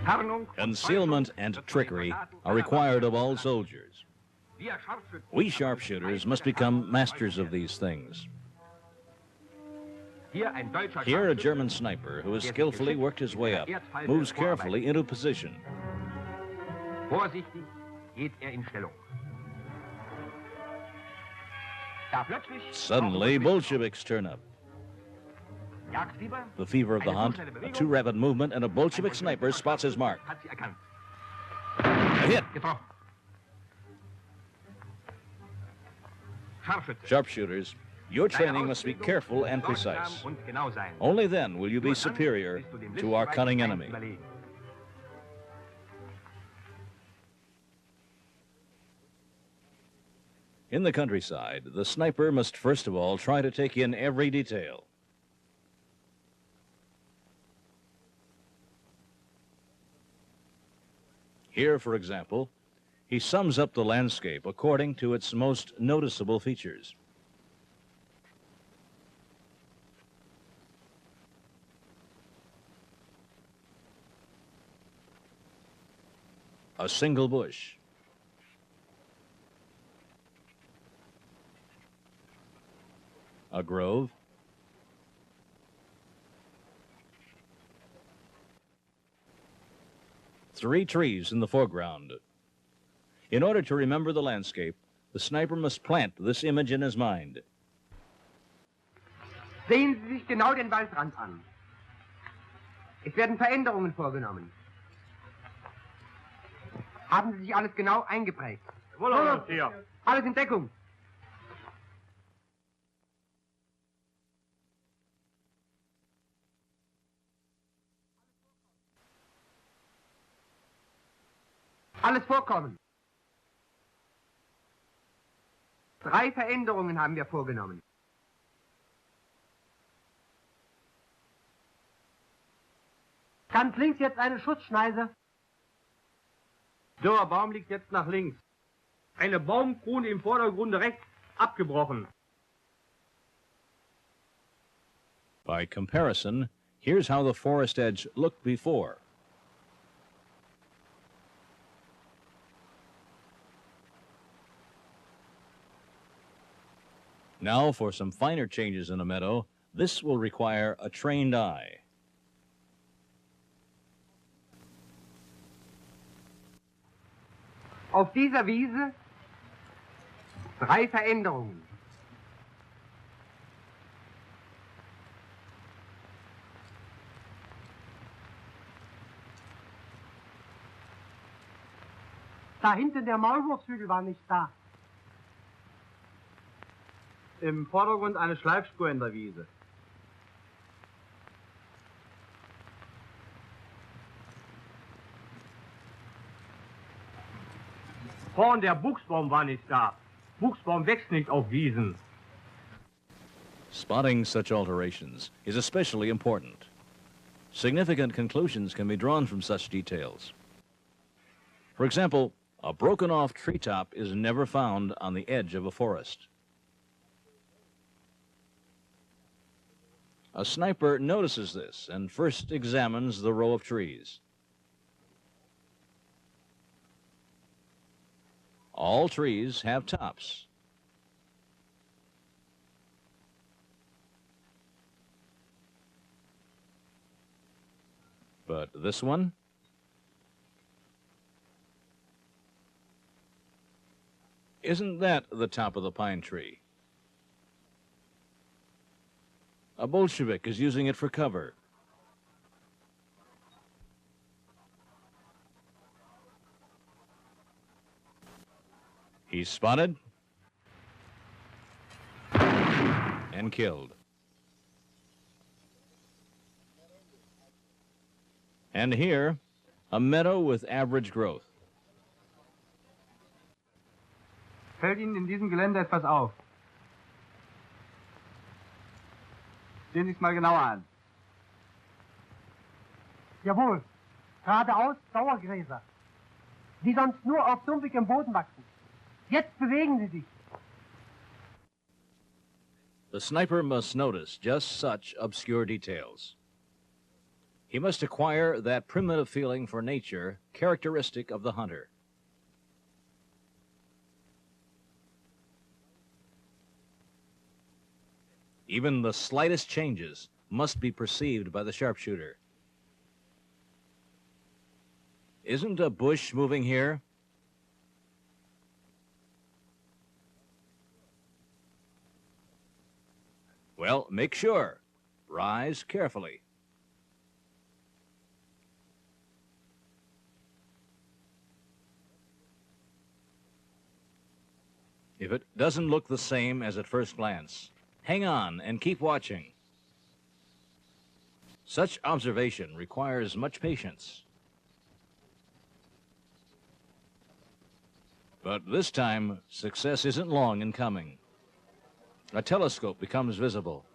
Concealment and trickery are required of all soldiers. We sharpshooters must become masters of these things. Here, a German sniper who has skillfully worked his way up moves carefully into position. Suddenly, Bolsheviks turn up. The fever of the hunt, a too rapid movement, and a Bolshevik sniper spots his mark. A hit. Sharpshooters, your training must be careful and precise. Only then will you be superior to our cunning enemy. In the countryside, the sniper must first of all try to take in every detail. Here, for example, he sums up the landscape according to its most noticeable features. A single bush. A grove. Three trees in the foreground. In order to remember the landscape, the sniper must plant this image in his mind. Sehen Sie sich genau den Waldrand an. Es werden Veränderungen vorgenommen. Haben Sie sich alles genau eingeprägt? Alles in Deckung. Alles vorkommen. 3 Veränderungen haben wir vorgenommen. Ganz links jetzt eine Schutzschneise. Der Baum liegt jetzt nach links. Eine Baumkrone im Vordergrund rechts abgebrochen. By comparison, here's how the forest edge looked before. Now, for some finer changes in a meadow, this will require a trained eye. Auf dieser Wiese 3 Veränderungen. Da hinten der Maulwurfshügel war nicht da. Im Vordergrund eine Schleifspur in der Wiese. Vorn der Buchsbaum war nicht da. Buchsbaum wächst nicht auf Wiesen. Spotting such alterations is especially important. Significant conclusions can be drawn from such details. For example, a broken-off treetop is never found on the edge of a forest. A sniper notices this and first examines the row of trees. All trees have tops. But this one? Isn't that the top of the pine tree? A Bolshevik is using it for cover. He's spotted and killed. And here, a meadow with average growth. Fällt Ihnen in diesem Gelände etwas auf? Sehen Sie es mal genauer an. Jawohl, geradeaus Dauergräser, die sonst nur auf sumpfigem Boden wachsen. Jetzt bewegen sie sich. The sniper must notice just such obscure details. He must acquire that primitive feeling for nature characteristic of the hunter. Even the slightest changes must be perceived by the sharpshooter. Isn't a bush moving here? Well, make sure. Rise carefully. If it doesn't look the same as at first glance, hang on and keep watching. Such observation requires much patience. But this time, success isn't long in coming. A telescope becomes visible.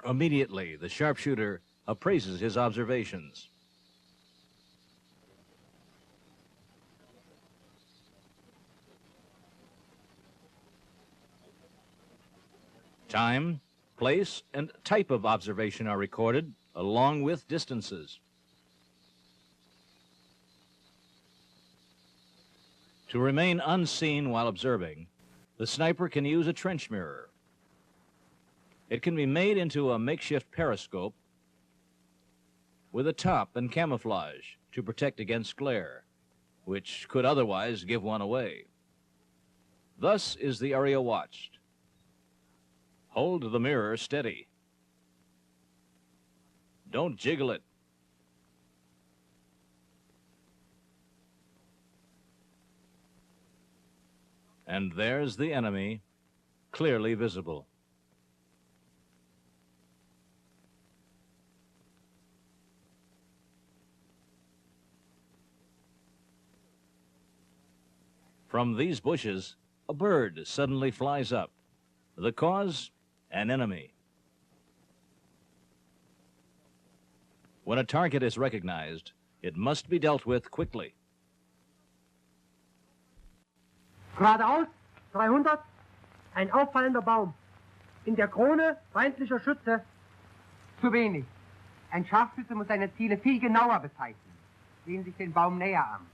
Immediately, the sharpshooter appraises his observations. Time, place, and type of observation are recorded, along with distances. To remain unseen while observing, the sniper can use a trench mirror. It can be made into a makeshift periscope with a top and camouflage to protect against glare, which could otherwise give one away. Thus is the area watched. Hold the mirror steady. Don't jiggle it. And there's the enemy, clearly visible. From these bushes, a bird suddenly flies up. The cause? An enemy. When a target is recognized, it must be dealt with quickly. Geradeaus, 300, ein auffallender Baum. In der Krone, feindlicher Schütze, zu wenig. Ein Scharfschütze muss seine Ziele viel genauer bezeichnen. Sehen sich den Baum näher an.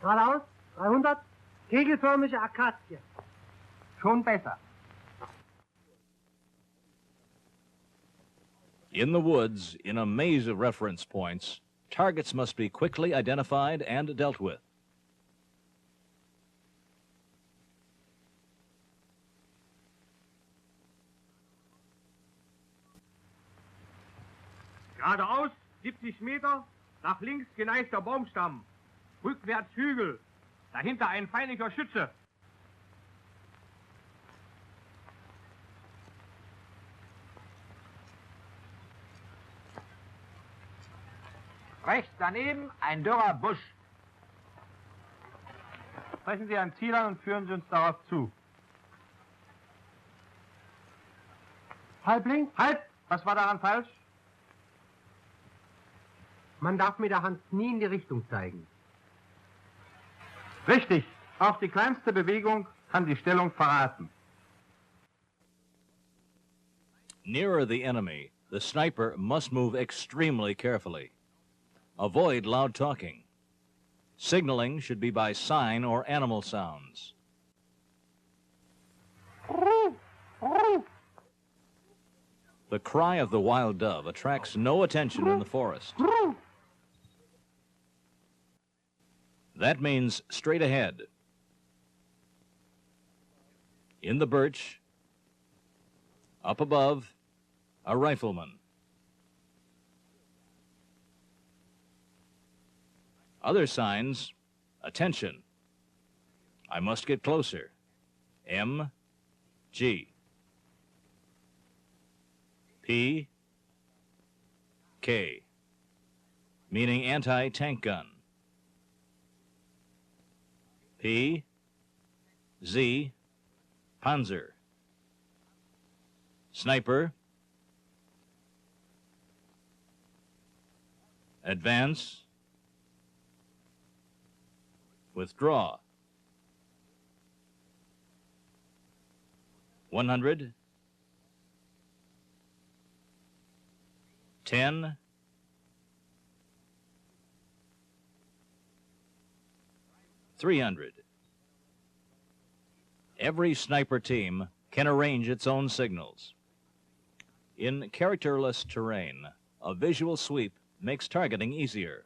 Geradeaus, 300, kegelförmige Akazie. Schon besser. In the woods, in a maze of reference points, targets must be quickly identified and dealt with. Geradeaus 70 Meter, nach links geneigter Baumstamm. Rückwärts Hügel. Dahinter ein feindlicher Schütze. Rechts daneben ein dürrer Busch. Sprechen Sie ein Ziel an und führen Sie uns darauf zu. Halb links. Halt! Was war daran falsch? Man darf mit der Hand nie in die Richtung zeigen. Richtig. Auch die kleinste Bewegung kann die Stellung verraten. Nearer the enemy, the sniper must move extremely carefully. Avoid loud talking. Signaling should be by sign or animal sounds. The cry of the wild dove attracts no attention in the forest. That means straight ahead. In the birch, up above, a rifleman. Other signs, attention. I must get closer. M, G. P, K, meaning anti-tank gun. P, Z, Panzer. Sniper, advance, withdraw. 100, 10, 300. Every sniper team can arrange its own signals. In characterless terrain, a visual sweep makes targeting easier.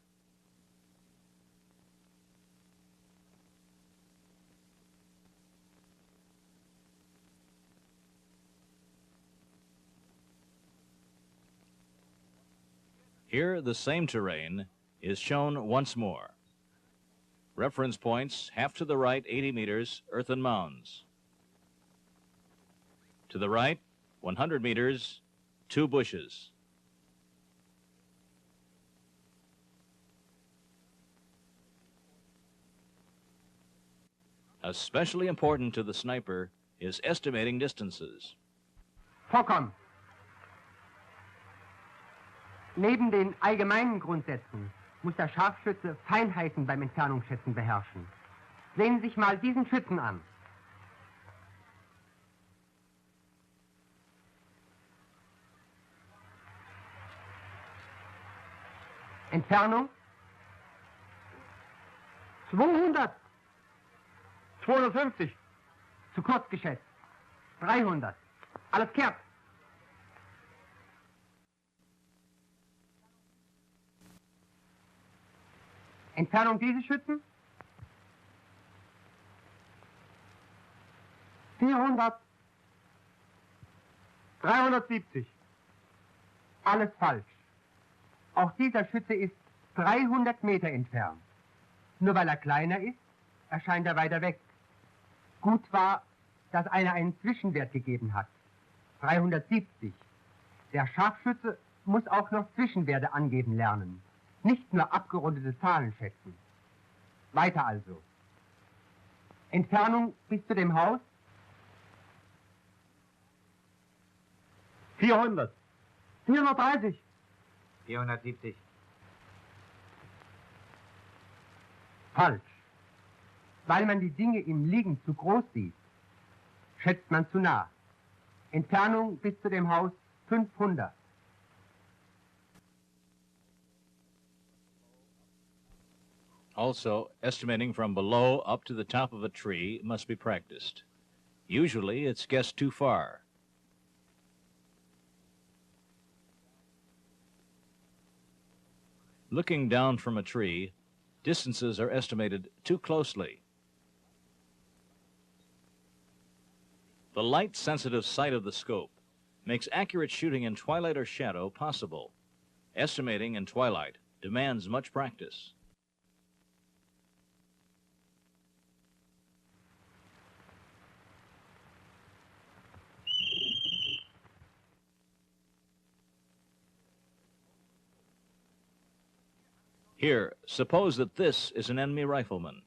Here, the same terrain is shown once more. Reference points, half to the right, 80 meters, earthen mounds. To the right, 100 meters, 2 bushes. Especially important to the sniper is estimating distances. Vollkommen. Neben den allgemeinen Grundsätzen muss der Scharfschütze Feinheiten beim Entfernungsschätzen beherrschen. Sehen Sie sich mal diesen Schützen an. Entfernung 200. 250. Zu kurz geschätzt. 300. Alles kehrt. Entfernung dieses Schützen 400. 370. Alles falsch. Auch dieser Schütze ist 300 Meter entfernt. Nur weil er kleiner ist, erscheint er weiter weg. Gut war, dass einer einen Zwischenwert gegeben hat. 370. Der Scharfschütze muss auch noch Zwischenwerte angeben lernen. Nicht nur abgerundete Zahlen schätzen. Weiter also. Entfernung bis zu dem Haus 400. 430. 470. Falsch. Weil man die Dinge im Liegen zu groß sieht, schätzt man zu nah. Entfernung bis zu dem Haus 500. Also, estimating from below up to the top of a tree must be practiced. Usually, it's guessed too far. Looking down from a tree, distances are estimated too closely. The light-sensitive sight of the scope makes accurate shooting in twilight or shadow possible. Estimating in twilight demands much practice. Here, suppose that this is an enemy rifleman.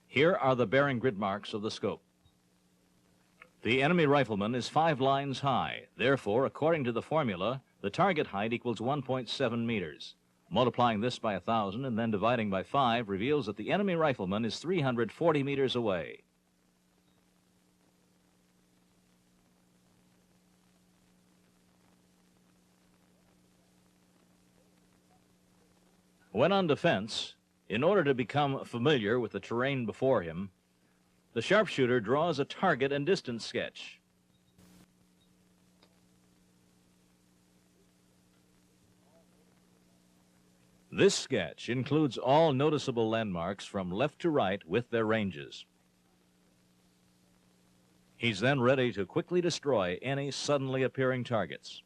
Here are the bearing grid marks of the scope. The enemy rifleman is 5 lines high. Therefore, according to the formula, the target height equals 1.7 meters. Multiplying this by 1,000 and then dividing by 5 reveals that the enemy rifleman is 340 meters away. When on defense, in order to become familiar with the terrain before him, the sharpshooter draws a target and distance sketch. This sketch includes all noticeable landmarks from left to right with their ranges. He's then ready to quickly destroy any suddenly appearing targets.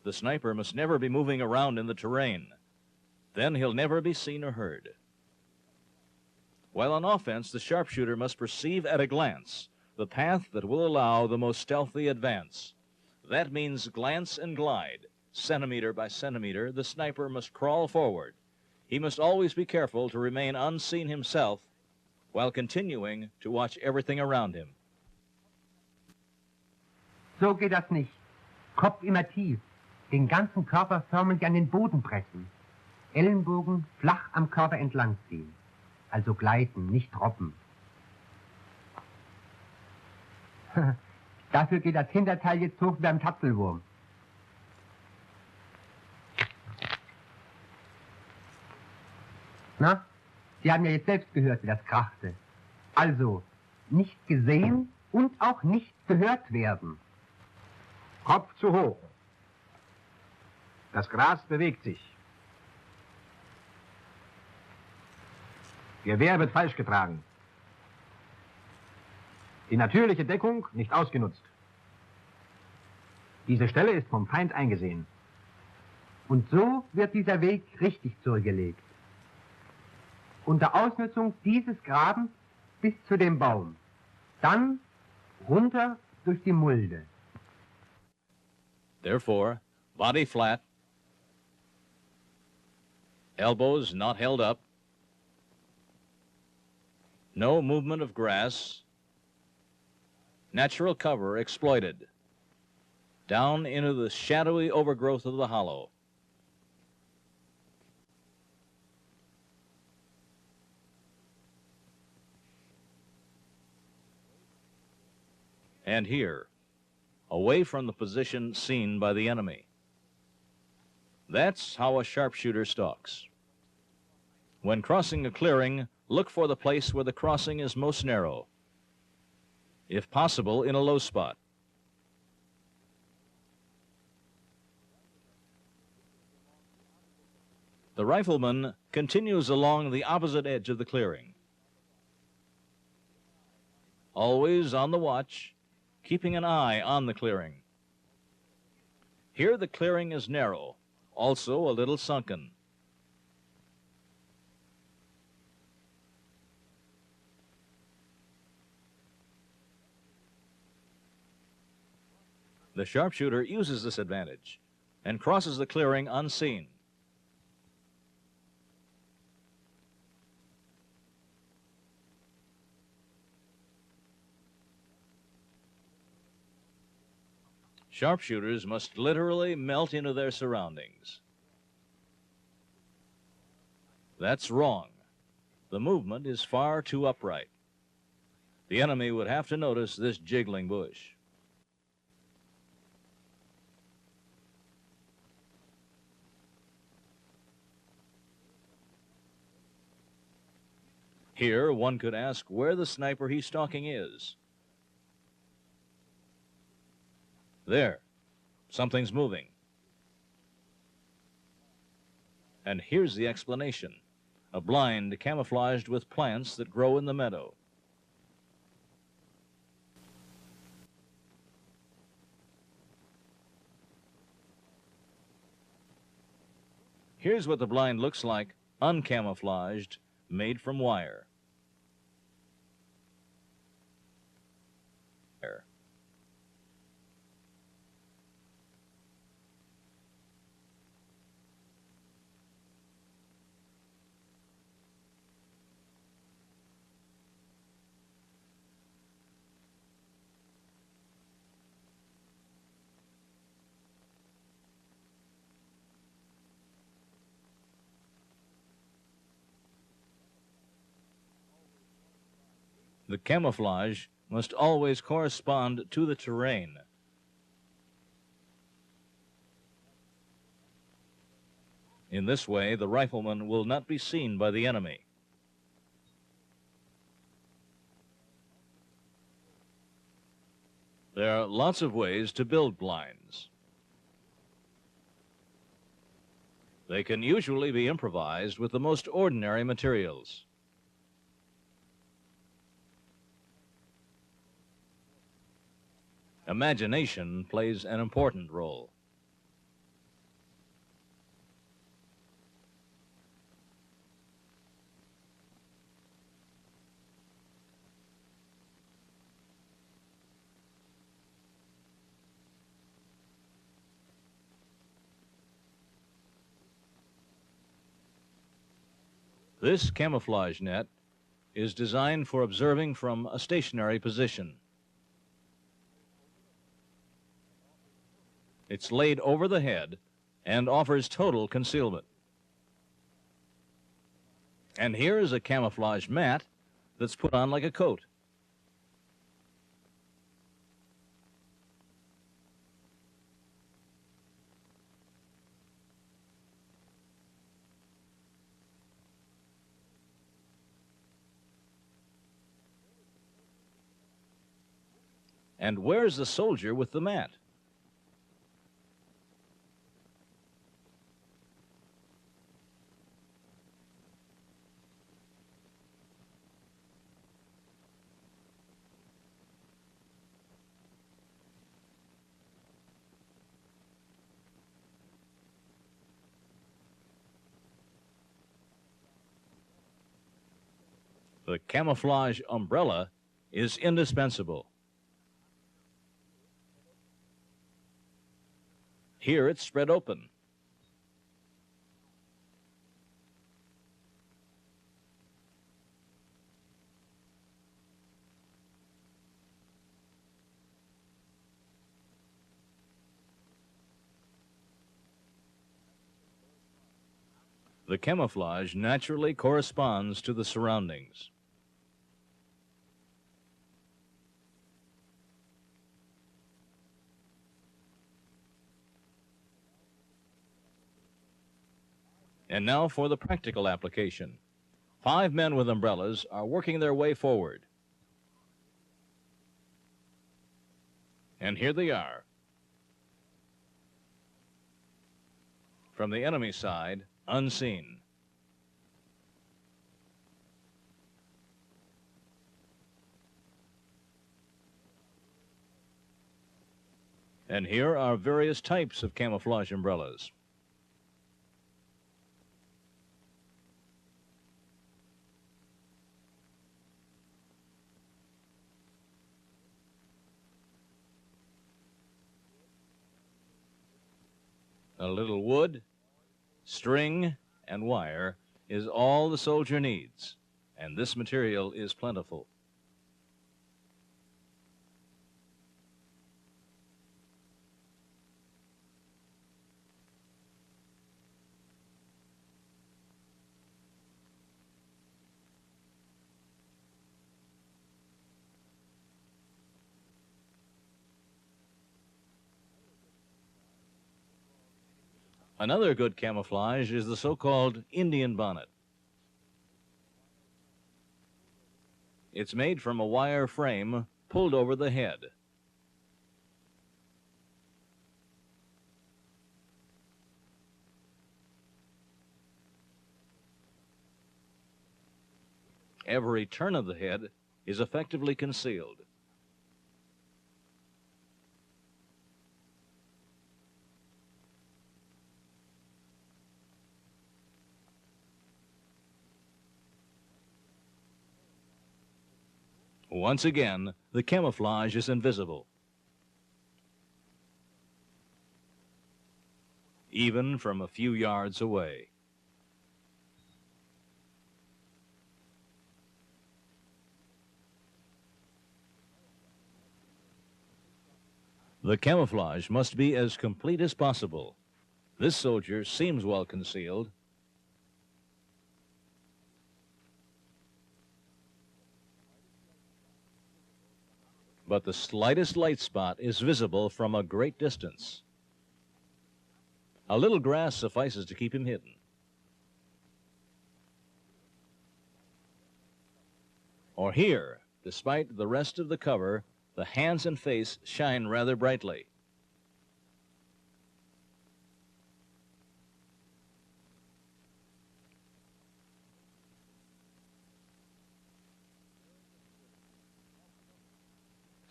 The sniper must never be moving around in the terrain. Then he'll never be seen or heard. While on offense, the sharpshooter must perceive at a glance the path that will allow the most stealthy advance. That means glance and glide. Centimeter by centimeter, the sniper must crawl forward. He must always be careful to remain unseen himself while continuing to watch everything around him. So geht das nicht. Kopf immer tief. Den ganzen Körper förmlich an den Boden pressen. Ellenbogen flach am Körper entlang ziehen. Also gleiten, nicht droppen. Dafür geht das Hinterteil jetzt hoch wie beim Tapfelwurm. Na, Sie haben ja jetzt selbst gehört, wie das krachte. Also, nicht gesehen und auch nicht gehört werden. Kopf zu hoch. Das Gras bewegt sich. Gewehr wird falsch getragen. Die natürliche Deckung nicht ausgenutzt. Diese Stelle ist vom Feind eingesehen. Und so wird dieser Weg richtig zurückgelegt. Unter Ausnutzung dieses Grabens bis zu dem Baum. Dann runter durch die Mulde. Therefore, body flat, elbows not held up, no movement of grass, natural cover exploited, down into the shadowy overgrowth of the hollow. And here, away from the position seen by the enemy. That's how a sharpshooter stalks. When crossing a clearing, look for the place where the crossing is most narrow, if possible in a low spot. The rifleman continues along the opposite edge of the clearing, always on the watch, keeping an eye on the clearing. Here the clearing is narrow, also a little sunken. The sharpshooter uses this advantage and crosses the clearing unseen. Sharpshooters must literally melt into their surroundings. That's wrong. The movement is far too upright. The enemy would have to notice this jiggling bush. Here, one could ask where the sniper he's stalking is. There, something's moving. And here's the explanation. A blind camouflaged with plants that grow in the meadow. Here's what the blind looks like, uncamouflaged, made from wire. The camouflage must always correspond to the terrain. In this way, the rifleman will not be seen by the enemy. There are lots of ways to build blinds. They can usually be improvised with the most ordinary materials. Imagination plays an important role. This camouflage net is designed for observing from a stationary position. It's laid over the head and offers total concealment. And here is a camouflage mat that's put on like a coat. And where's the soldier with the mat? The camouflage umbrella is indispensable. Here it's spread open. The camouflage naturally corresponds to the surroundings. And now for the practical application. 5 men with umbrellas are working their way forward. And here they are. From the enemy side, unseen. And here are various types of camouflage umbrellas. A little wood, string, and wire is all the soldier needs, and this material is plentiful. Another good camouflage is the so-called Indian bonnet. It's made from a wire frame pulled over the head. Every turn of the head is effectively concealed. Once again, the camouflage is invisible. Even from a few yards away. The camouflage must be as complete as possible. This soldier seems well concealed. But the slightest light spot is visible from a great distance. A little grass suffices to keep him hidden. Or here, despite the rest of the cover, the hands and face shine rather brightly.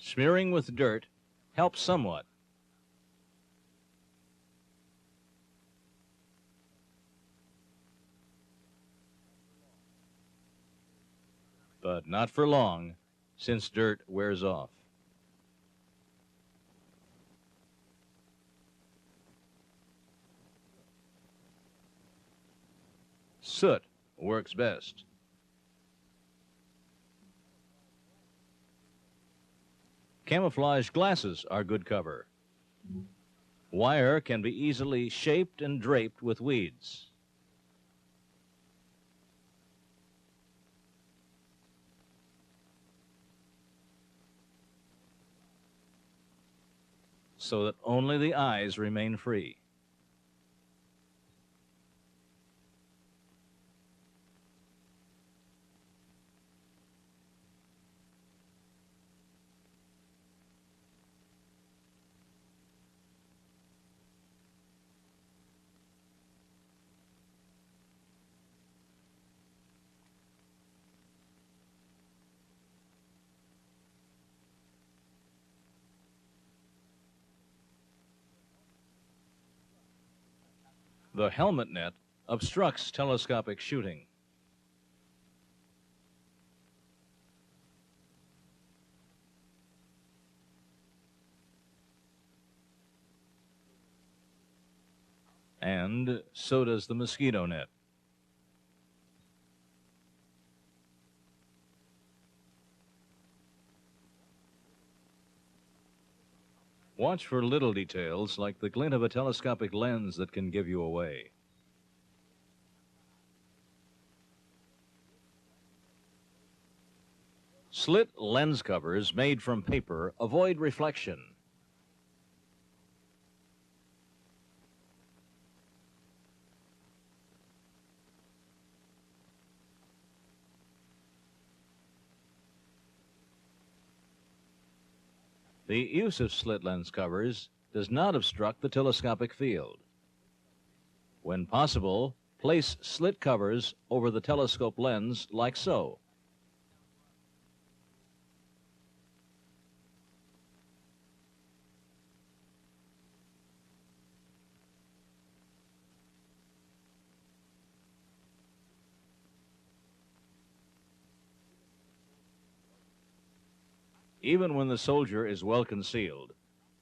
Smearing with dirt helps somewhat. But not for long, since dirt wears off. Soot works best. Camouflage glasses are good cover. Wire can be easily shaped and draped with weeds. So that only the eyes remain free. The helmet net obstructs telescopic shooting. And so does the mosquito net. Watch for little details like the glint of a telescopic lens that can give you away. Slit lens covers made from paper avoid reflection. The use of slit lens covers does not obstruct the telescopic field. When possible, place slit covers over the telescope lens like so. Even when the soldier is well concealed,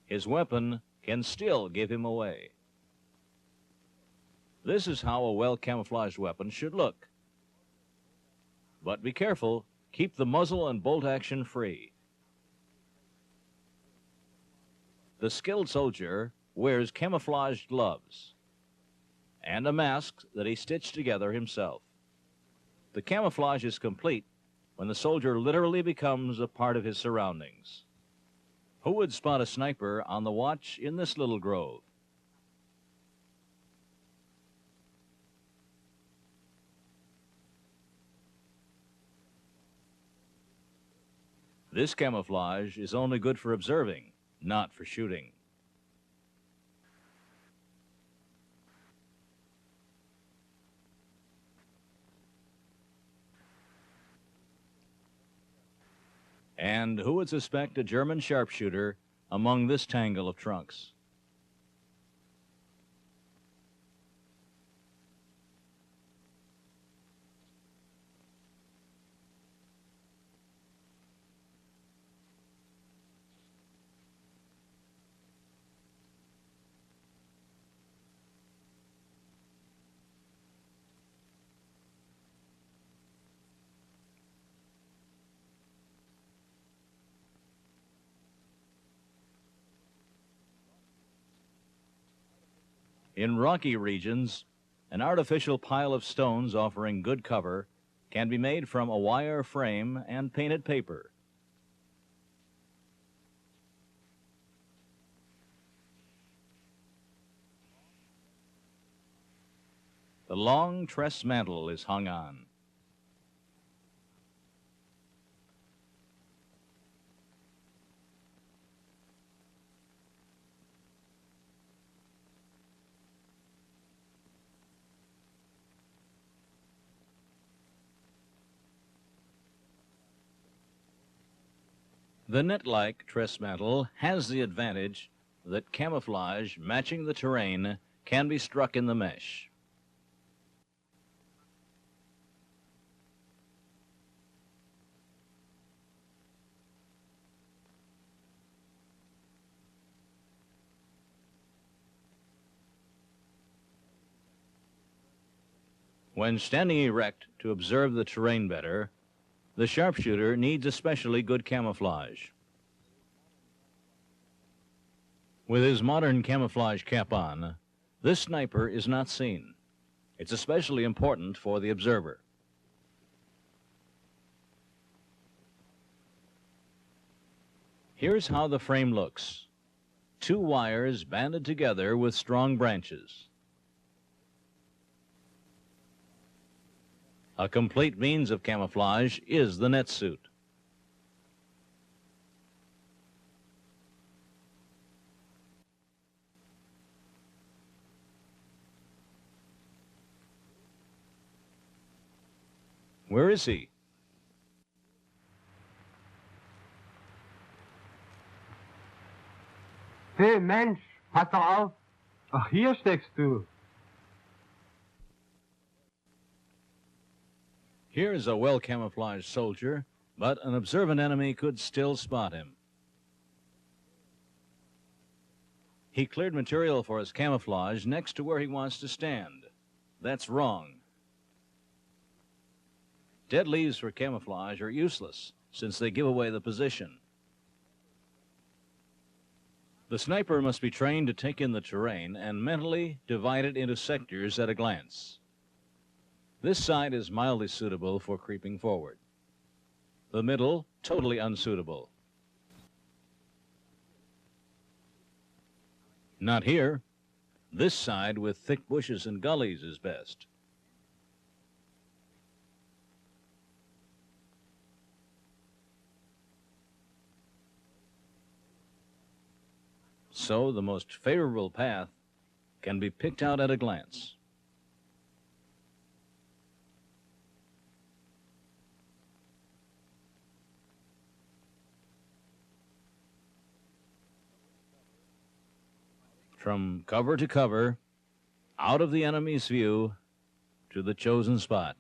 his weapon can still give him away. This is how a well-camouflaged weapon should look. But be careful, keep the muzzle and bolt action free. The skilled soldier wears camouflaged gloves and a mask that he stitched together himself. The camouflage is complete when the soldier literally becomes a part of his surroundings. Who would spot a sniper on the watch in this little grove? This camouflage is only good for observing, not for shooting. And who would suspect a German sharpshooter among this tangle of trunks? In rocky regions, an artificial pile of stones offering good cover can be made from a wire frame and painted paper. The long tress mantle is hung on. The net-like tress mantle has the advantage that camouflage matching the terrain can be struck in the mesh. When standing erect to observe the terrain better, the sharpshooter needs especially good camouflage. With his modern camouflage cap on, this sniper is not seen. It's especially important for the observer. Here's how the frame looks. Two wires banded together with strong branches. A complete means of camouflage is the net suit. Where is he? Hey, Mensch, pass doch auf. Ach, hier steckst du. Here's a well-camouflaged soldier, but an observant enemy could still spot him. He cleared material for his camouflage next to where he wants to stand. That's wrong. Dead leaves for camouflage are useless since they give away the position. The sniper must be trained to take in the terrain and mentally divide it into sectors at a glance. This side is mildly suitable for creeping forward. The middle, totally unsuitable. Not here. This side with thick bushes and gullies is best. So the most favorable path can be picked out at a glance. From cover to cover, out of the enemy's view to the chosen spot.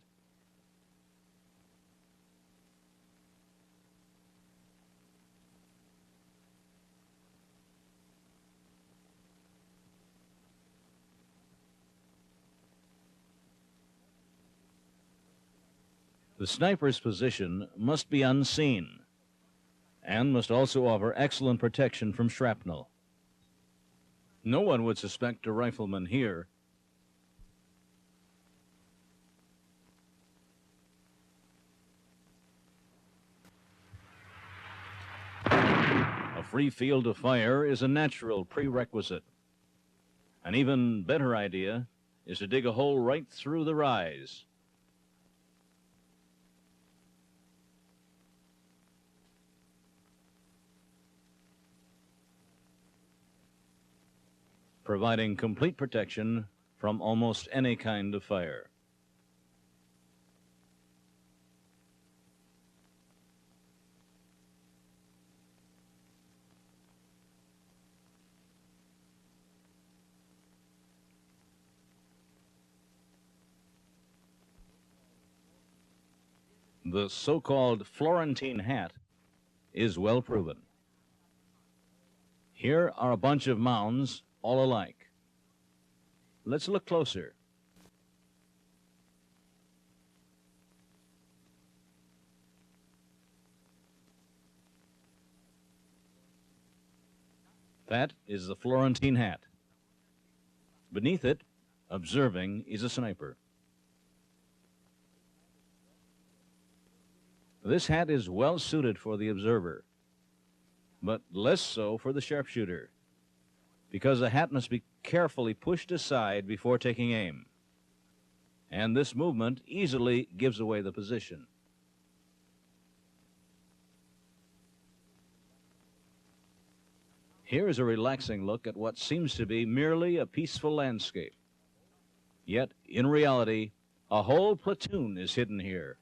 The sniper's position must be unseen and must also offer excellent protection from shrapnel. No one would suspect a rifleman here. A free field of fire is a natural prerequisite. An even better idea is to dig a hole right through the rise. Providing complete protection from almost any kind of fire. The so-called Florentine hat is well proven. Here are a bunch of mounds all alike. Let's look closer. That is the Florentine hat. Beneath it, observing, is a sniper. This hat is well suited for the observer, but less so for the sharpshooter, because the hat must be carefully pushed aside before taking aim. And this movement easily gives away the position. Here is a relaxing look at what seems to be merely a peaceful landscape. Yet, in reality, a whole platoon is hidden here.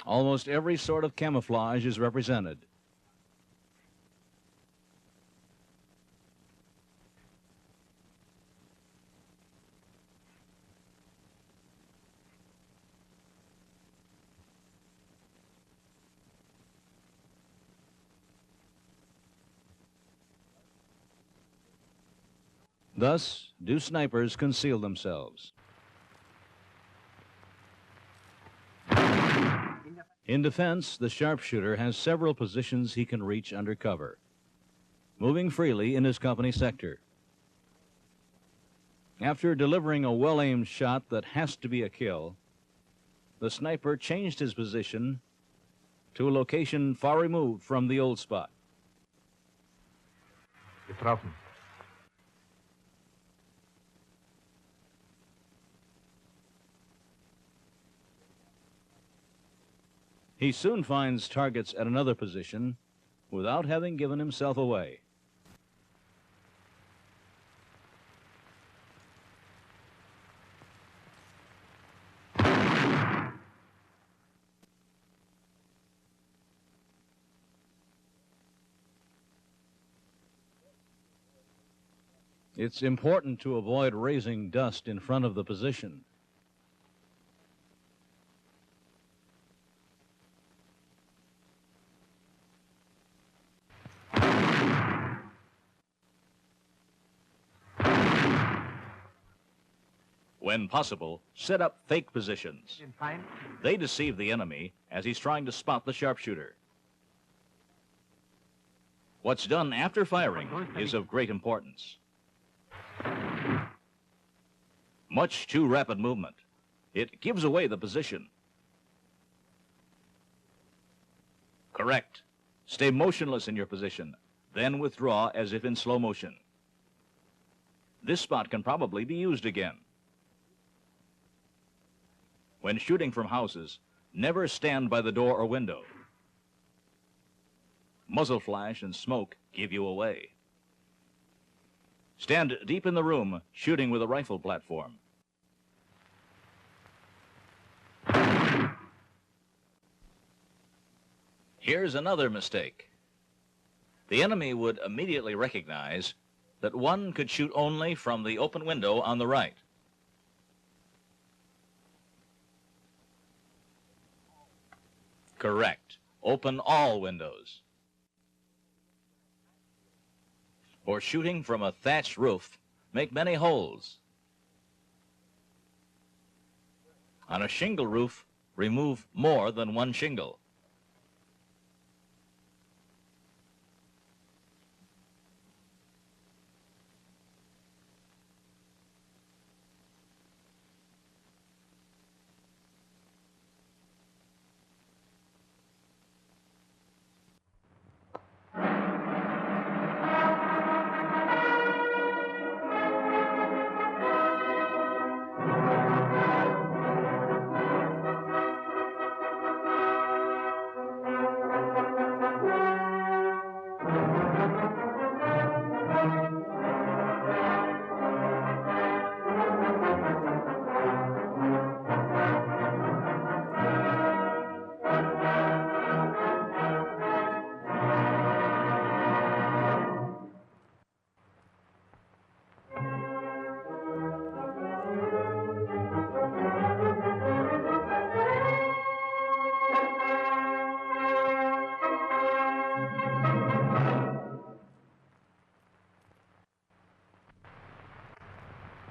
Almost every sort of camouflage is represented. Thus do snipers conceal themselves. In defense, the sharpshooter has several positions he can reach under cover, moving freely in his company sector. After delivering a well-aimed shot that has to be a kill, the sniper changed his position to a location far removed from the old spot. Getroffen. He soon finds targets at another position without having given himself away. It's important to avoid raising dust in front of the position. When possible, set up fake positions. They deceive the enemy as he's trying to spot the sharpshooter. What's done after firing is of great importance. Much too rapid movement. It gives away the position. Correct. Stay motionless in your position, then withdraw as if in slow motion. This spot can probably be used again. When shooting from houses, never stand by the door or window. Muzzle flash and smoke give you away. Stand deep in the room, shooting with a rifle platform. Here's another mistake. The enemy would immediately recognize that one could shoot only from the open window on the right. Correct. Open all windows. For shooting from a thatched roof, make many holes. On a shingle roof, remove more than one shingle.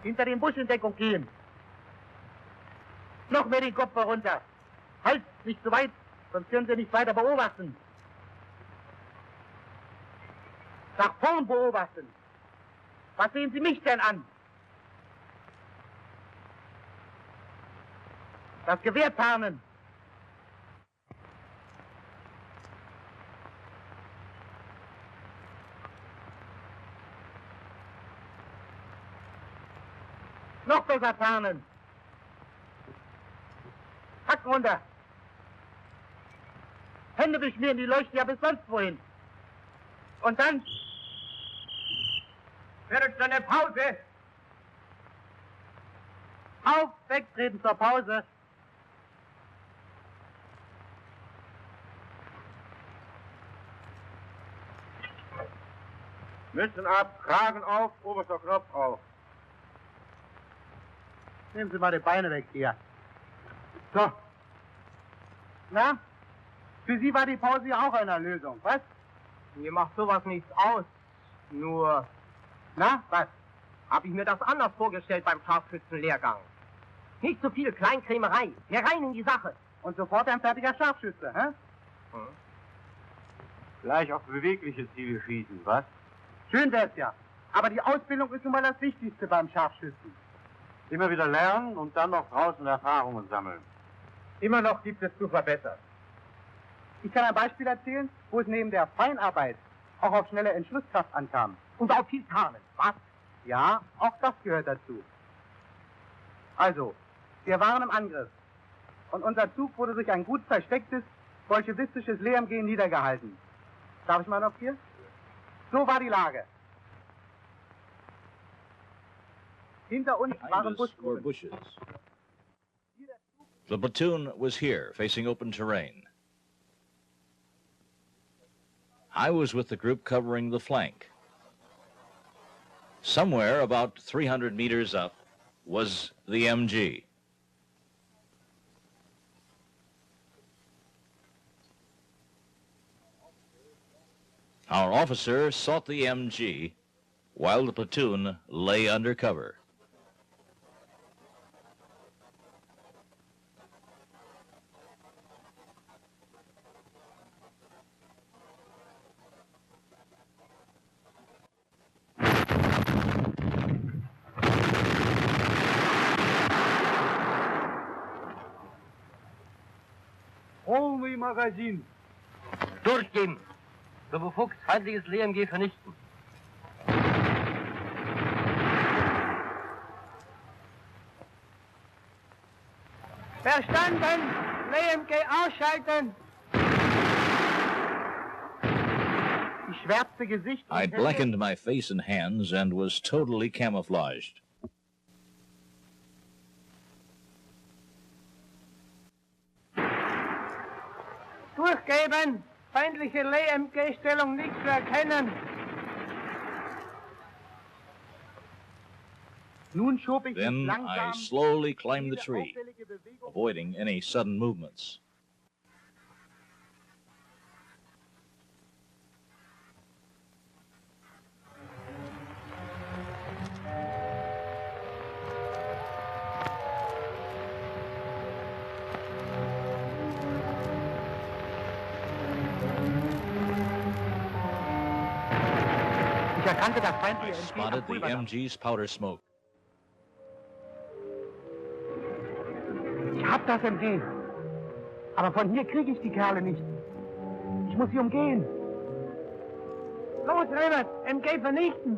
Hinter den Busch in Deckung gehen. Noch mehr den Kopf herunter. Halt, nicht zu weit, sonst können Sie nicht weiter beobachten. Nach vorn beobachten. Was sehen Sie mich denn an? Das Gewehr tarnen. Noch besser tarnen. Hacken runter. Hände beschmieren, die leuchten ja bis sonst wohin. Und dann... Während eine Pause. Auf, wegtreten zur Pause. Mützen ab, Kragen auf, oberster Knopf auf. Nehmen Sie mal die Beine weg hier. So. Na? Für Sie war die Pause ja auch eine Lösung, was? Mir macht sowas nichts aus. Nur... Na, was? Habe ich mir das anders vorgestellt beim Scharfschützenlehrgang. Nicht so viel Kleinkrämerei, mehr rein in die Sache. Und sofort ein fertiger Scharfschütze, hä? Hm. Gleich auf bewegliche Ziele schießen, was? Schön wär's ja. Aber die Ausbildung ist nun mal das Wichtigste beim Scharfschützen. Immer wieder lernen und dann noch draußen Erfahrungen sammeln. Immer noch gibt es zu verbessern. Ich kann ein Beispiel erzählen, wo es neben der Feinarbeit auch auf schnelle Entschlusskraft ankam. Und auf viel Tarnen, was? Ja, auch das gehört dazu. Also, wir waren im Angriff. Und unser Zug wurde durch ein gut verstecktes, bolschewistisches LMG niedergehalten. Darf ich mal noch hier? So war die Lage. Hinter uns waren were bushes. The platoon was here, facing open terrain. I was with the group covering the flank. Somewhere about 300 meters up was the MG. Our officer sought the MG while the platoon lay under cover. Полный магазин. Durchgehen. So befugt, feindliches LMG vernichten. Verstanden! LMG ausschalten! Die schwärzte Gesicht. I'd blackened my face and hands and was totally camouflaged. Durchgeben! Feindliche LMG-Stellung nicht zu erkennen. Nun schob ich Then mich I langsam slowly climbed the tree, avoiding any sudden movements. Ich erkannte das I feindliche MG spotted am the Pulverdampf. MG's powder smoke. Ich hab das MG. Aber von hier kriege ich die Kerle nicht. Ich muss sie umgehen. Los, Remmert, MG vernichten.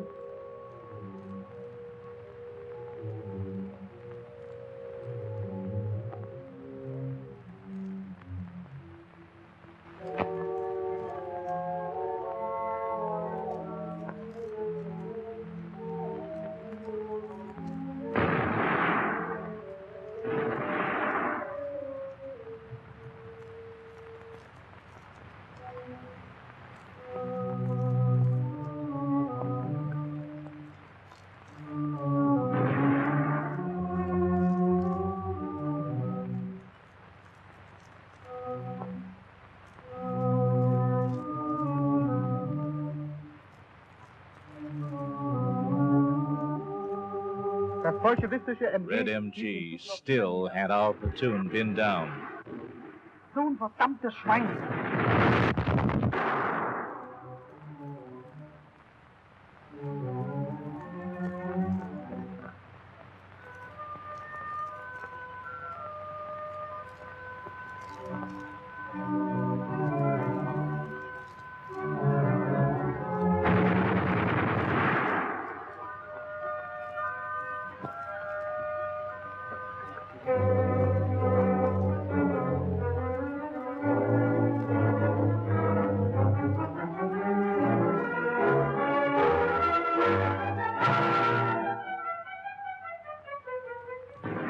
Das bolschewistische MG. Red MG still had our platoon pinned down. So ein verdammtes Schwein.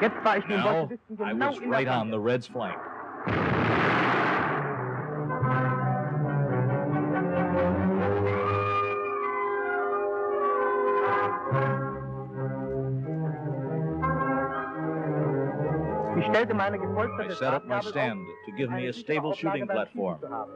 Jetzt war ich den Now Bolschewisten I genau was in der right on Flanke. the Reds' flank. Ich stellte meine I gepolsterte set up my Startgabel stand auf, to give me eine a sichere stable Auflage shooting beim platform. Schießen zu haben.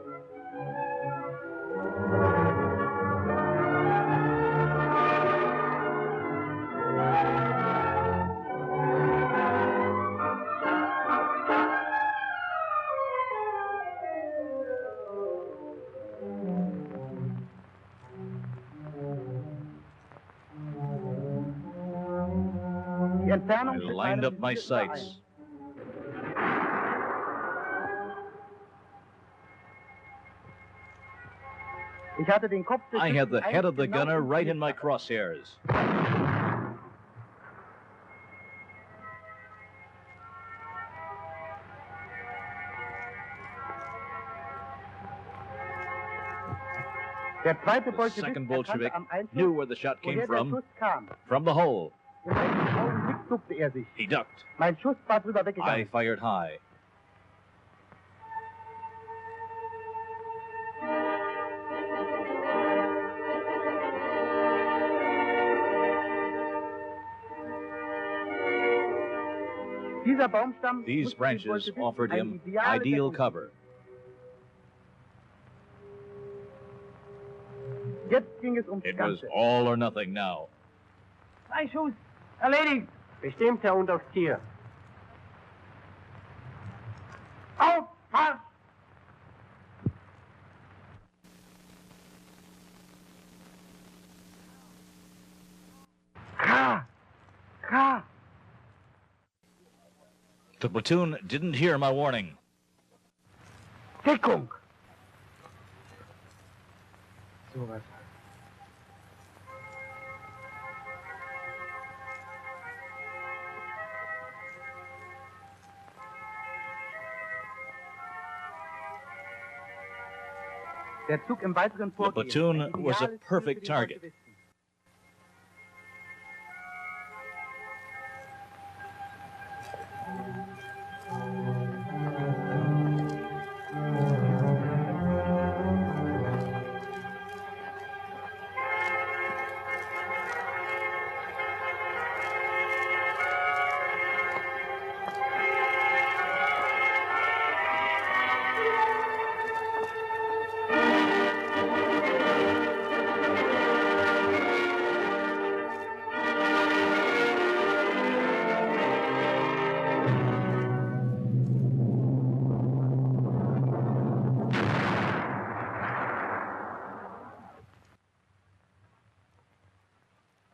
I lined up my sights. I had the head of the gunner right in my crosshairs. The second Bolshevik knew where the shot came from the hole. He ducked. I fired high. These branches offered him ideal cover. It was all or nothing now. Zwei Schuss. Erledigt. Bestimmt, Herr Unteroffizier. Aufpass! Ka! The platoon didn't hear my warning. Deckung! So was. The platoon was a perfect target.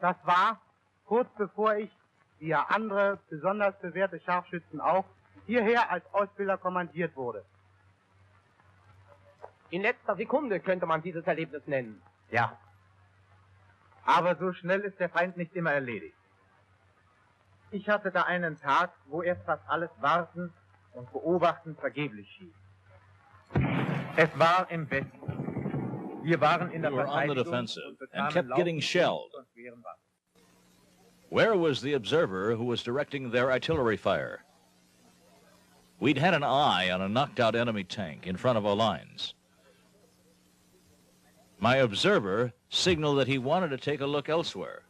Das war kurz bevor ich, wie ja andere besonders bewährte Scharfschützen auch, hierher als Ausbilder kommandiert wurde. In letzter Sekunde könnte man dieses Erlebnis nennen. Ja. Aber so schnell ist der Feind nicht immer erledigt. Ich hatte da einen Tag, wo erst fast alles Warten und Beobachten vergeblich schien. Es war im Westen. Wir waren in der We were on the defensive and kept getting shelled. Where was the observer who was directing their artillery fire? We'd had an eye on a knocked-out enemy tank in front of our lines. My observer signaled that he wanted to take a look elsewhere.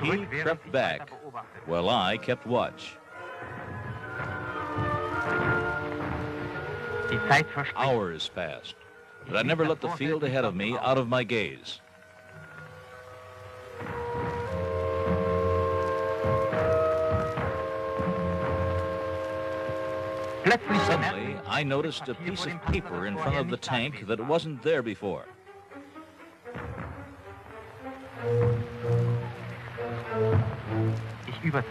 He crept back, while I kept watch. Hours passed, but I never let the field ahead of me out of my gaze. Suddenly, I noticed a piece of paper in front of the tank that wasn't there before. I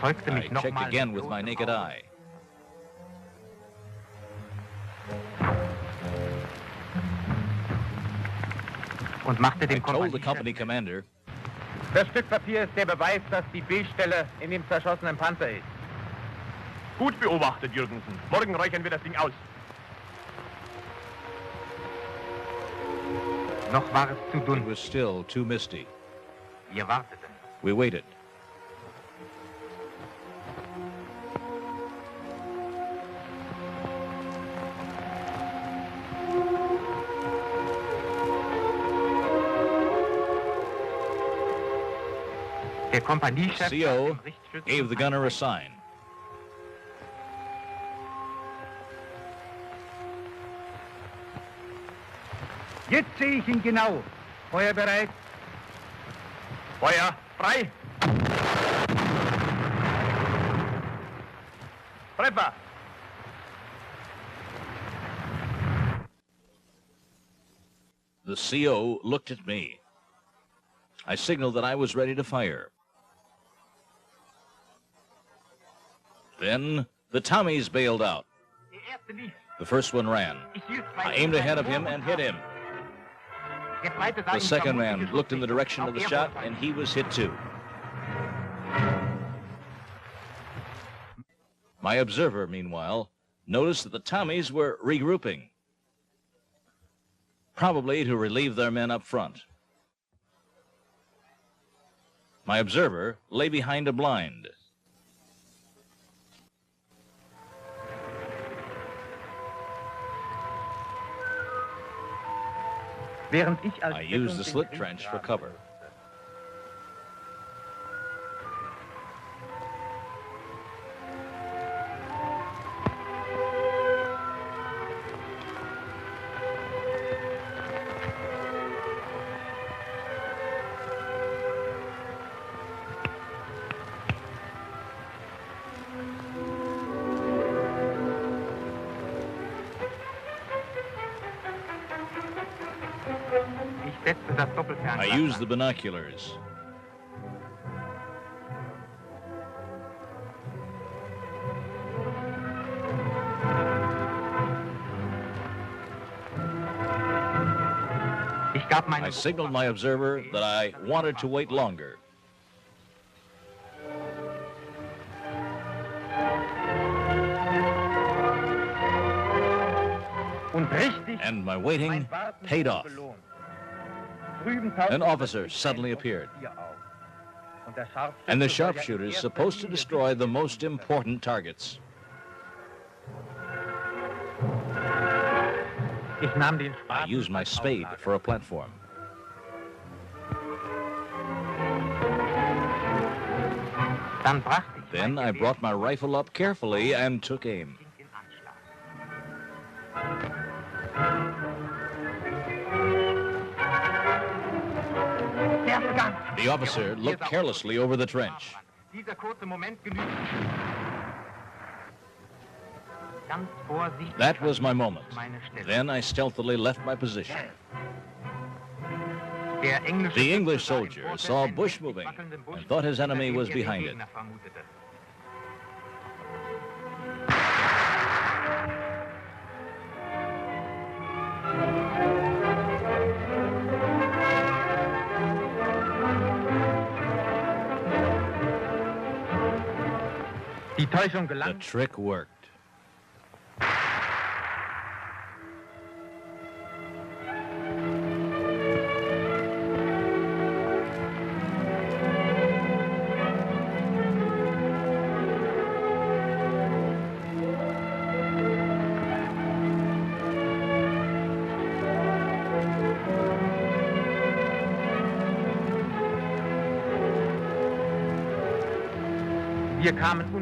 checked again with my naked eye. I told the company commander, Das Stück Papier ist der Beweis, dass die B-Stelle in dem zerschossenen Panzer ist. Gut beobachtet, Jürgensen. Morgen räuchern wir das Ding aus. Noch war es zu it dunkel. was still too misty. Wir warteten. We waited. Der Kompaniechef CO gave the gunner a sign. Jetzt sehe ich ihn genau. Feuer bereit. Feuer frei. Treffer. The CO looked at me. I signaled that I was ready to fire. Then the Tommies bailed out. The first one ran. I aimed ahead of him and hit him. The second man looked in the direction of the shot, and he was hit too. My observer, meanwhile, noticed that the Tommies were regrouping, probably to relieve their men up front. My observer lay behind a blind. I used the slit trench for cover. I used the binoculars. I signaled my observer that I wanted to wait longer. And my waiting paid off. An officer suddenly appeared. And the sharpshooter is supposed to destroy the most important targets. I used my spade for a platform. Then I brought my rifle up carefully and took aim. The officer looked carelessly over the trench. That was my moment. Then I stealthily left my position. The English soldier saw bush moving and thought his enemy was behind it. The trick worked.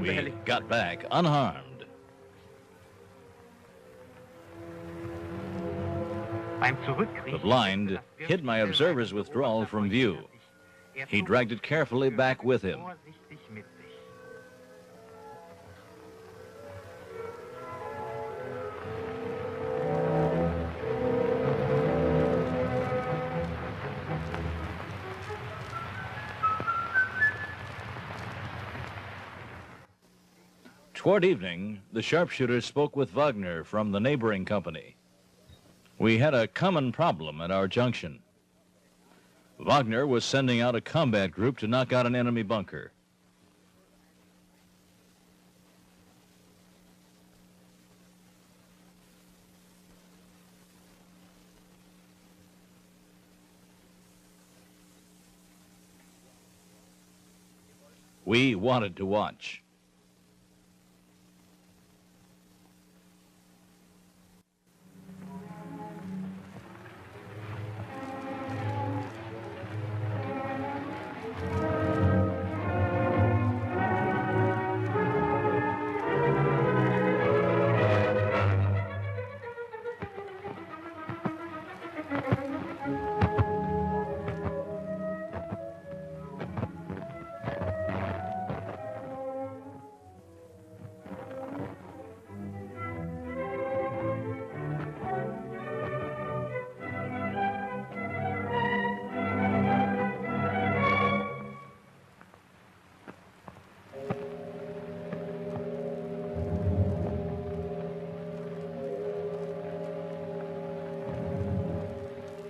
We got back unharmed. The blind hid my observer's withdrawal from view. He dragged it carefully back with him. Toward evening, the sharpshooter spoke with Wagner from the neighboring company. We had a common problem at our junction. Wagner was sending out a combat group to knock out an enemy bunker. We wanted to watch.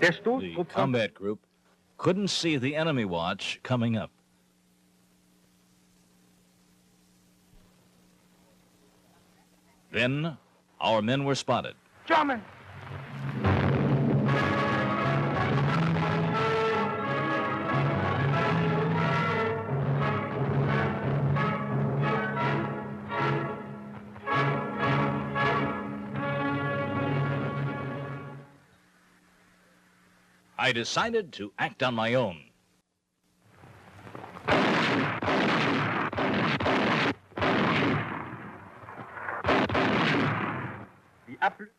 Der The Stoßtrupp von combat group couldn't see the enemy watch coming up. Then our men were spotted. German! I decided to act on my own.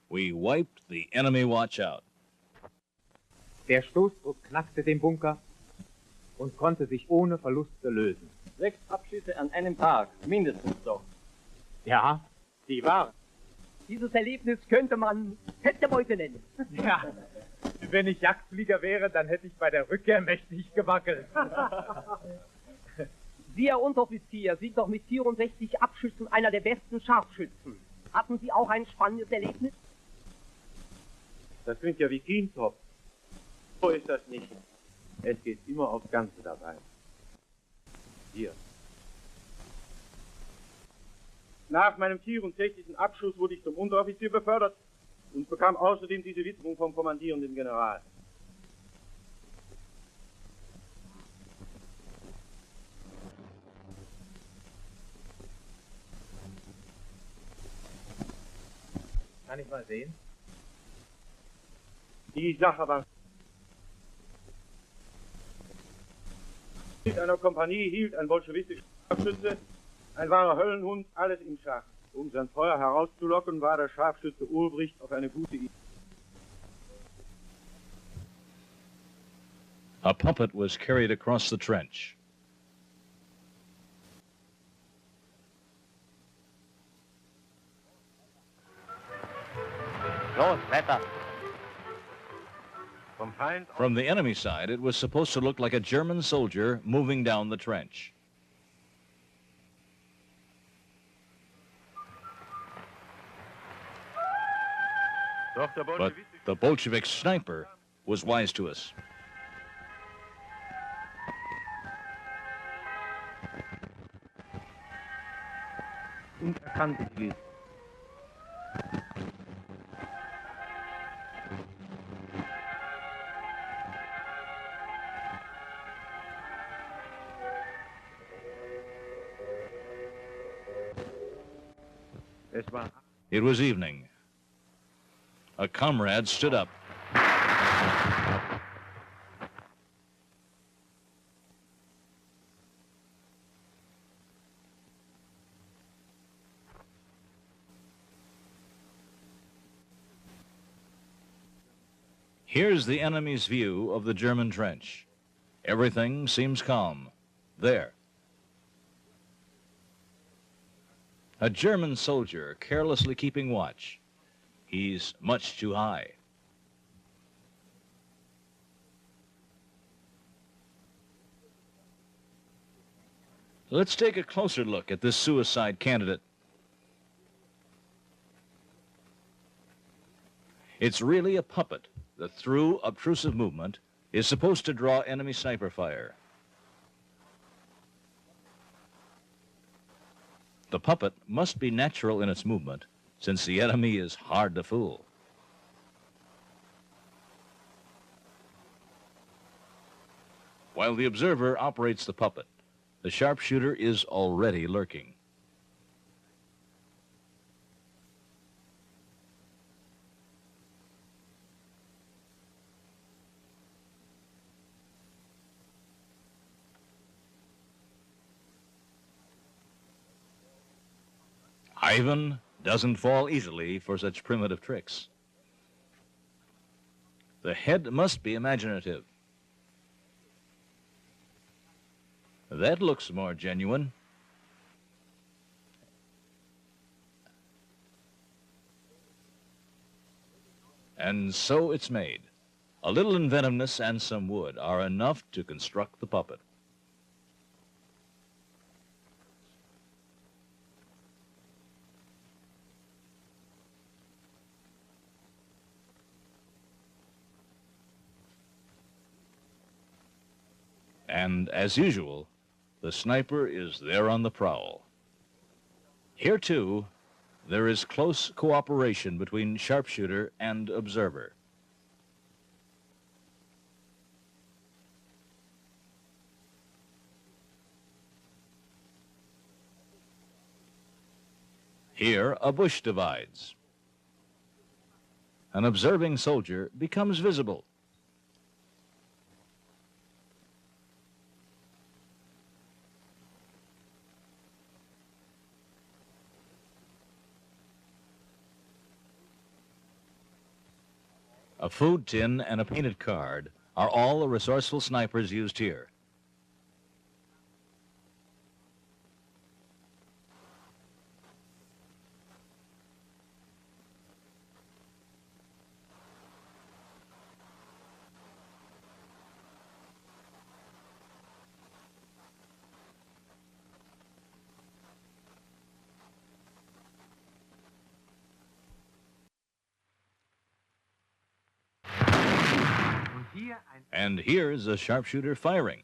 We wiped the enemy watch out. Der Stoßdruck knackte den Bunker und konnte sich ohne Verluste lösen. 6 Abschüsse an einem Tag, mindestens doch. Ja, die waren. Dieses Erlebnis könnte man Fettbeute nennen. Ja, wenn ich Jagdflieger wäre, dann hätte ich bei der Rückkehr mächtig gewackelt. Sie, Herr Unteroffizier, sind doch mit 64 Abschüssen einer der besten Scharfschützen. Hatten Sie auch ein spannendes Erlebnis? Das klingt ja wie Kientopf. So ist das nicht. Es geht immer aufs Ganze dabei. Hier. Nach meinem 64. Abschuss wurde ich zum Unteroffizier befördert und bekam außerdem diese Widmung vom kommandierenden General. Kann ich mal sehen? Die Sache war... Mit einer Kompanie hielt ein bolschewistischer Scharfschütze, ein wahrer Höllenhund, alles im Schach. Um sein Feuer herauszulocken, war der Scharfschütze Ulbricht auf eine gute Idee. A puppet was carried across the trench. Los, Wetter! Vom Feind... From the enemy side, it was supposed to look like a German soldier moving down the trench. Doch der But the Bolshevik sniper was wise to us. Und erkannte die. Es war... It was evening. A comrade stood up. Here's the enemy's view of the German trench. Everything seems calm. There. A German soldier carelessly keeping watch. He's much too high. Let's take a closer look at this suicide candidate. It's really a puppet that, through obtrusive movement, is supposed to draw enemy sniper fire. The puppet must be natural in its movement, since the enemy is hard to fool. While the observer operates the puppet, the sharpshooter is already lurking. Ivan doesn't fall easily for such primitive tricks. The head must be imaginative. That looks more genuine. And so it's made. A little inventiveness and some wood are enough to construct the puppet. And as usual, the sniper is there on the prowl. Here, too, there is close cooperation between sharpshooter and observer. Here, a bush divides. An observing soldier becomes visible. A food tin and a painted card are all the resourceful snipers used here. And here's a sharpshooter firing.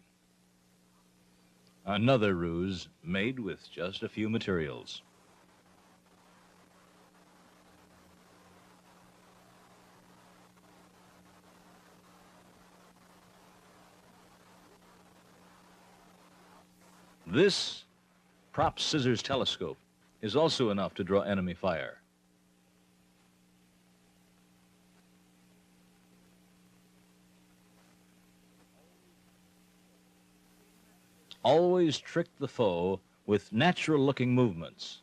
Another ruse made with just a few materials. This prop scissors telescope is also enough to draw enemy fire. Always trick the foe with natural-looking movements.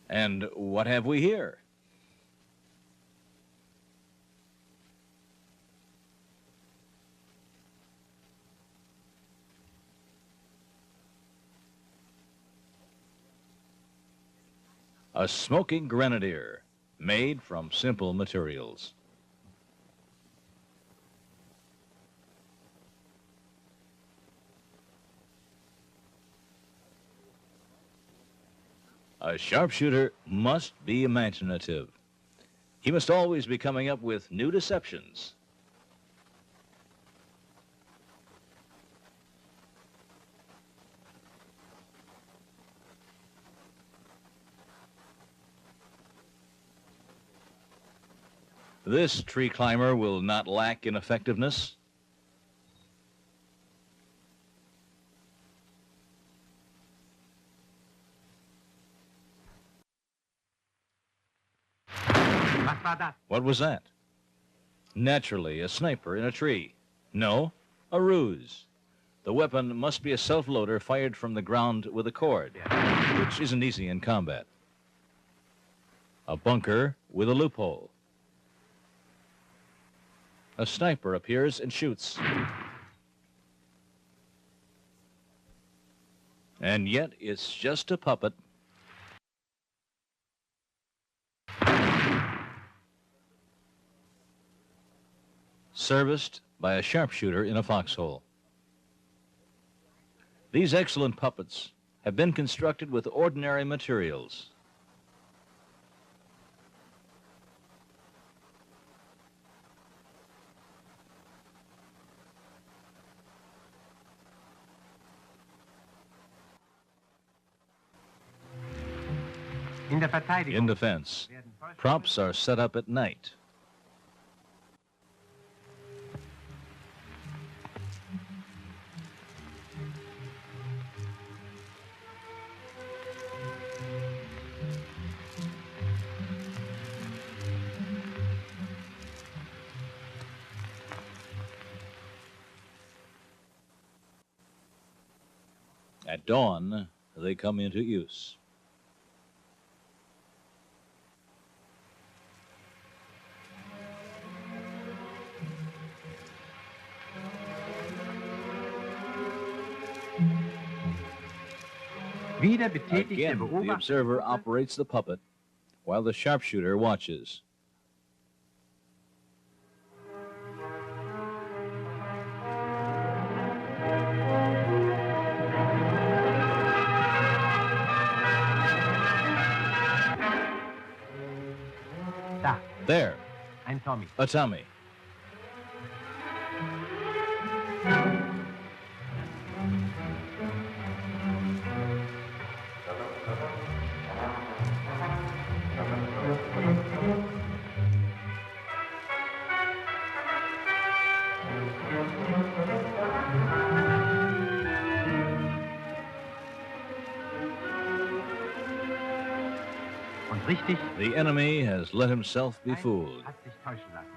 And what have we here? A smoking grenadier made from simple materials. A sharpshooter must be imaginative. He must always be coming up with new deceptions. This tree climber will not lack in effectiveness. What was that? Naturally, a sniper in a tree. No, a ruse. The weapon must be a self-loader fired from the ground with a cord, which isn't easy in combat. A bunker with a loophole. A sniper appears and shoots. And yet it's just a puppet. Serviced by a sharpshooter in a foxhole. These excellent puppets have been constructed with ordinary materials. In defense, props are set up at night. At dawn, they come into use. Again, the observer operates the puppet while the sharpshooter watches. There, Ein Tommy. a Tommy. Und richtig, The enemy has let himself be fooled. hat sich täuschen lassen.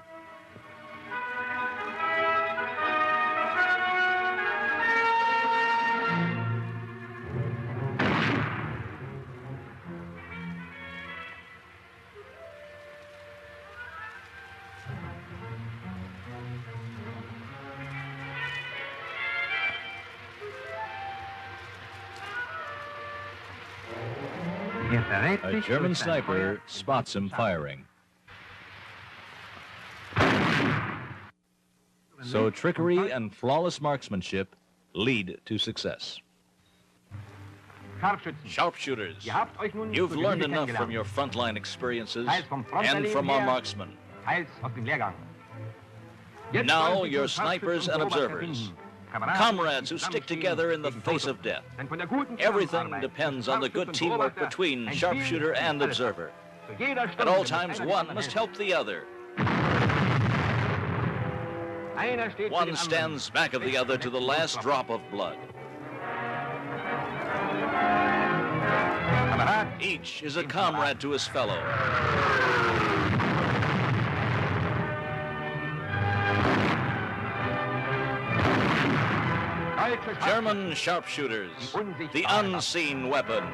Er verrät A sich German durch sein sniper Feuer. spots him firing. So trickery and flawless marksmanship lead to success. Scharfschützen. Sharpshooters, Ihr habt euch nun you've zur learned Genüge enough from kennengelernt. your frontline experiences Teils vom and Fronterleben from our her, marksmen. teils aus dem Lehrgang. Jetzt Now wollen sich you're nun snipers Scharfschützen and und Beobachter observers, finden. Kameraden, comrades die who stick zusammenstehen together in the gegen face Tote. of death. Denn von der guten Everything Zusammenarbeit depends zwischen on the good Scharfschütze und teamwork Beobachter between ein sharpshooter Spiel and alles observer. Zu jeder At Stunde all muss times, einer dem one anderen must helfen. help the other. Einer steht für One den anderen. stands back of the other to the last drop of blood. Kamerad, Each is a comrade to his fellow. deutsche Scharfschützen. German sharpshooters, the unseen weapon.